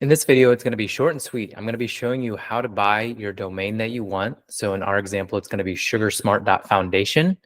In this video, it's going to be short and sweet. I'm going to be showing you how to buy your domain that you want. So in our example, it's going to be sugarsmart.foundation.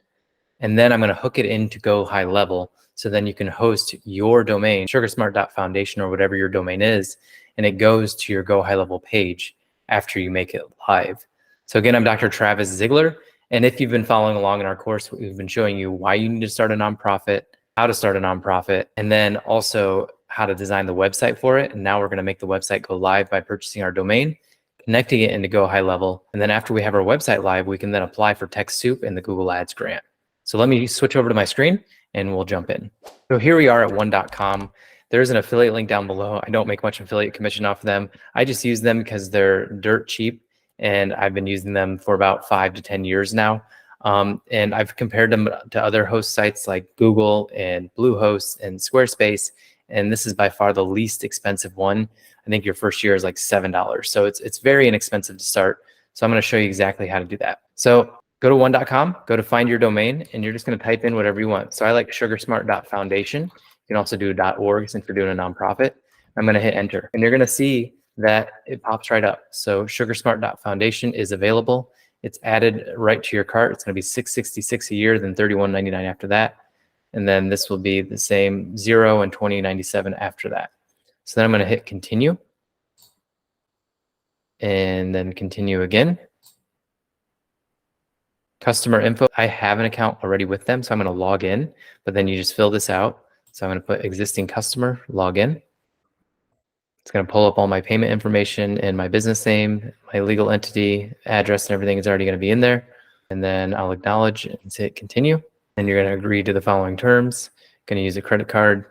And then I'm going to hook it in to Go High Level. So then you can host your domain, sugarsmart.foundation or whatever your domain is, and it goes to your Go High Level page after you make it live. So again, I'm Dr. Travis Ziegler. And if you've been following along in our course, we've been showing you why you need to start a nonprofit, how to start a nonprofit, and then also how to design the website for it. And now we're going to make the website go live by purchasing our domain, connecting it into Go High Level. And then after we have our website live, we can then apply for TechSoup and the Google Ads grant. So let me switch over to my screen and we'll jump in. So here we are at one.com. There's an affiliate link down below. I don't make much affiliate commission off of them. I just use them because they're dirt cheap and I've been using them for about 5 to 10 years now. And I've compared them to other host sites like Google and Bluehost and Squarespace. And this is by far the least expensive one. I think your first year is like $7. So it's very inexpensive to start. So I'm going to show you exactly how to do that. So go to one.com, go to find your domain, and you're just going to type in whatever you want. So I like sugarsmart.foundation. You can also do .org since you're doing a nonprofit. I'm going to hit enter, and you're going to see that it pops right up. So sugarsmart.foundation is available. It's added right to your cart. It's going to be $666 a year, then $31.99 after that. And then this will be the same $0 and $20.97 after that. So then I'm going to hit continue and then continue again. Customer info, I have an account already with them, so I'm going to log in, but then you just fill this out. So I'm going to put existing customer, log in. It's going to pull up all my payment information and my business name, my legal entity, address, and everything is already going to be in there. And then I'll acknowledge and hit continue. And you're going to agree to the following terms. Going to use a credit card,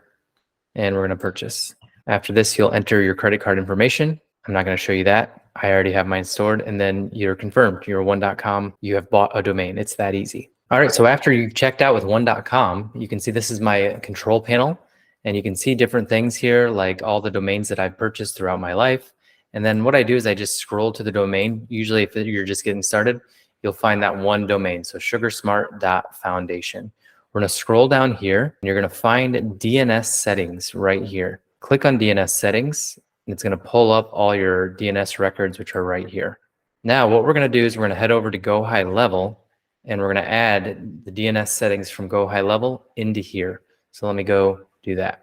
and we're going to purchase. After this, you'll enter your credit card information. I'm not going to show you that. I already have mine stored, and then you're confirmed. You're one.com. You have bought a domain. It's that easy. All right, so after you've checked out with one.com, you can see this is my control panel, and you can see different things here, like all the domains that I've purchased throughout my life. And then what I do is I just scroll to the domain. Usually, if you're just getting started, you'll find that one domain, so sugarsmart.foundation. We're going to scroll down here, and you're going to find DNS settings right here. Click on DNS settings, and it's going to pull up all your DNS records, which are right here. Now, what we're going to do is we're going to head over to Go High Level, and we're going to add the DNS settings from Go High Level into here. So let me go do that.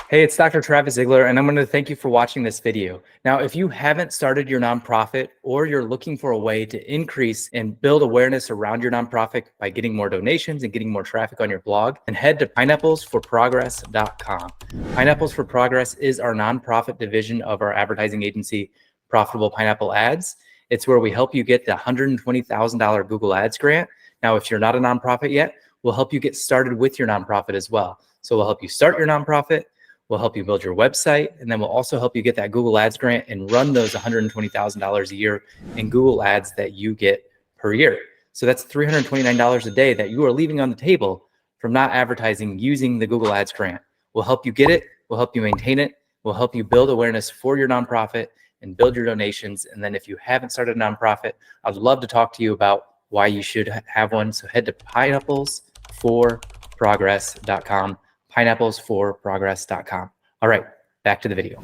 Hey, it's Dr. Travis Ziegler, and I'm going to thank you for watching this video. Now, if you haven't started your nonprofit or you're looking for a way to increase and build awareness around your nonprofit by getting more donations and getting more traffic on your blog, then head to pineapplesforprogress.com. Pineapples for Progress is our nonprofit division of our advertising agency, Profitable Pineapple Ads. It's where we help you get the $120,000 Google Ads grant. Now, if you're not a nonprofit yet, we'll help you get started with your nonprofit as well. So we'll help you start your nonprofit. We'll help you build your website, and then we'll also help you get that Google Ads grant and run those $120,000 a year in Google Ads that you get per year. So that's $329 a day that you are leaving on the table from not advertising using the Google Ads grant. We'll help you get it. We'll help you maintain it. We'll help you build awareness for your nonprofit and build your donations. And then if you haven't started a nonprofit, I'd love to talk to you about why you should have one. So head to pineapplesforprogress.com. pineapplesforprogress.com. All right, back to the video.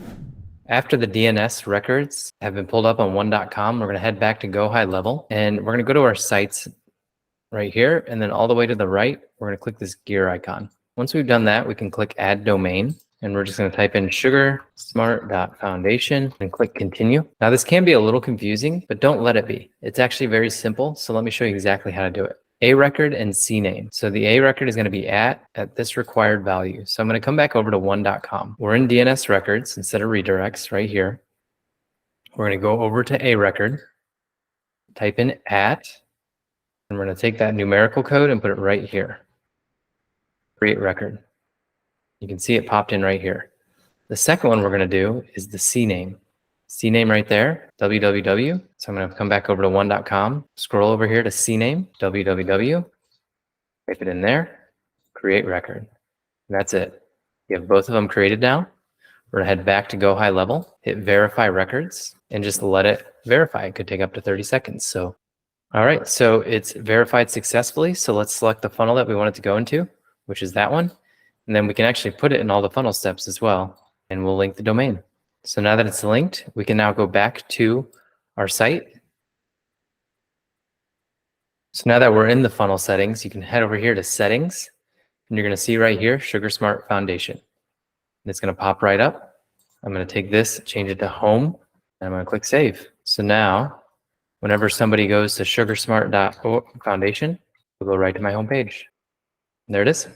After the DNS records have been pulled up on one.com, we're going to head back to Go High Level, and we're going to go to our sites right here, and then all the way to the right, we're going to click this gear icon. Once we've done that, we can click Add Domain, and we're just going to type in sugarsmart.foundation and click Continue. Now, this can be a little confusing, but don't let it be. It's actually very simple, so let me show you exactly how to do it. A record and C name. So the A record is going to be at this required value. So I'm going to come back over to one.com. We're in DNS records instead of redirects right here. We're going to go over to A record, type in at, and we're going to take that numerical code and put it right here. Create record. You can see it popped in right here. The second one we're going to do is the C name. C name right there, www. So I'm going to come back over to one.com, scroll over here to C name, www, type it in there, create record. And that's it. You have both of them created now. We're going to head back to Go High Level, hit verify records, and just let it verify. It could take up to 30 seconds. So, all right, so it's verified successfully. So let's select the funnel that we want it to go into, which is that one. And then we can actually put it in all the funnel steps as well. and we'll link the domain. So now that it's linked, we can now go back to our site. So now that we're in the funnel settings, you can head over here to settings, and you're going to see right here, Sugar Smart Foundation. And it's going to pop right up. I'm going to take this, change it to home, and I'm going to click save. So now, whenever somebody goes to sugarsmart.foundation, we'll go right to my homepage. There it is.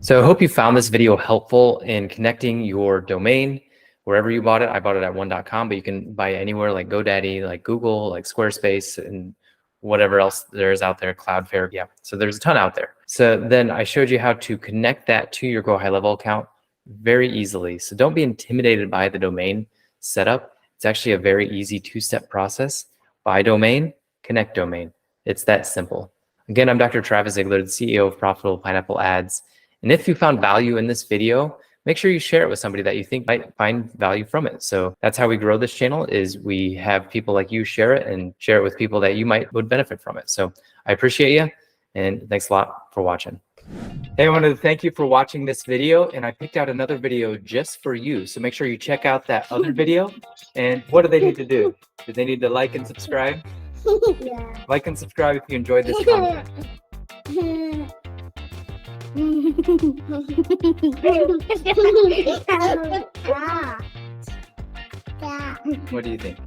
So I hope you found this video helpful in connecting your domain wherever you bought it. I bought it at one.com, but you can buy anywhere like GoDaddy, like Google, like Squarespace, and whatever else there is out there, Cloudflare. Yeah, so there's a ton out there. So then I showed you how to connect that to your Go High Level account very easily. So don't be intimidated by the domain setup. It's actually a very easy two-step process. Buy domain, connect domain. It's that simple. Again, I'm Dr. Travis Ziegler, the CEO of Profitable Pineapple Ads. And if you found value in this video, make sure you share it with somebody that you think might find value from it. So that's how we grow this channel, is we have people like you share it and share it with people that you would benefit from it. So I appreciate you, and thanks a lot for watching. Hey, I wanted to thank you for watching this video, and I picked out another video just for you. So make sure you check out that other video. And what do they need to do? Do they need to like and subscribe? Yeah. Like and subscribe if you enjoyed this content. What do you think?